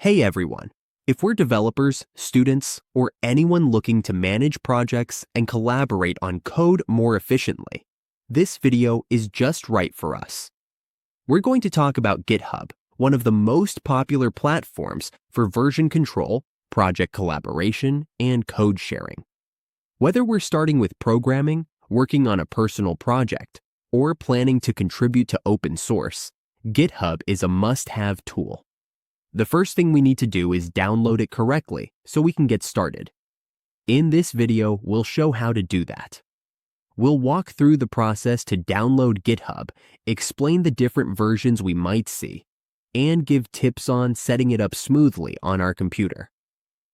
Hey everyone! If we're developers, students, or anyone looking to manage projects and collaborate on code more efficiently, this video is just right for us. We're going to talk about GitHub, one of the most popular platforms for version control, project collaboration, and code sharing. Whether we're starting with programming, working on a personal project, or planning to contribute to open source, GitHub is a must-have tool. The first thing we need to do is download it correctly so we can get started. In this video, we'll show how to do that. We'll walk through the process to download GitHub, explain the different versions we might see, and give tips on setting it up smoothly on our computer.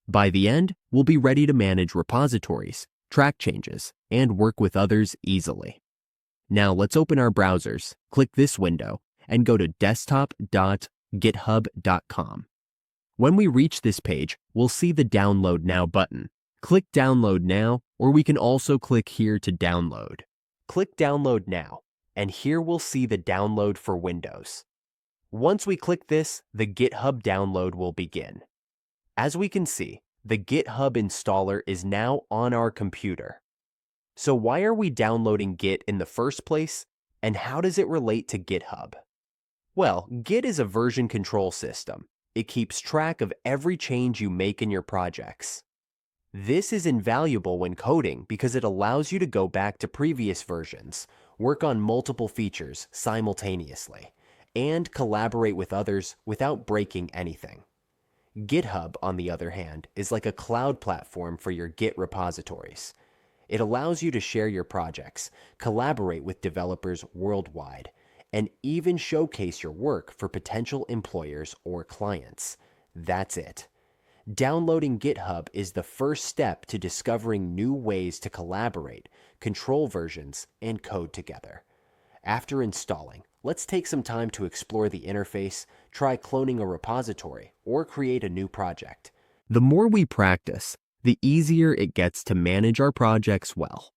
By the end, we'll be ready to manage repositories, track changes, and work with others easily. Now let's open our browsers, click this window, and go to desktop.github.com. When we reach this page, we'll see the Download Now button. Click Download Now, or we can also click here to download. Click Download Now, and here we'll see the download for Windows. Once we click this, the GitHub download will begin. As we can see, the GitHub installer is now on our computer. So why are we downloading Git in the first place, and how does it relate to GitHub? Well, Git is a version control system. It keeps track of every change you make in your projects. This is invaluable when coding because it allows you to go back to previous versions, work on multiple features simultaneously, and collaborate with others without breaking anything. GitHub, on the other hand, is like a cloud platform for your Git repositories. It allows you to share your projects, collaborate with developers worldwide, and even showcase your work for potential employers or clients. That's it. Downloading GitHub is the first step to discovering new ways to collaborate, control versions, and code together. After installing, let's take some time to explore the interface, try cloning a repository, or create a new project. The more we practice, the easier it gets to manage our projects well.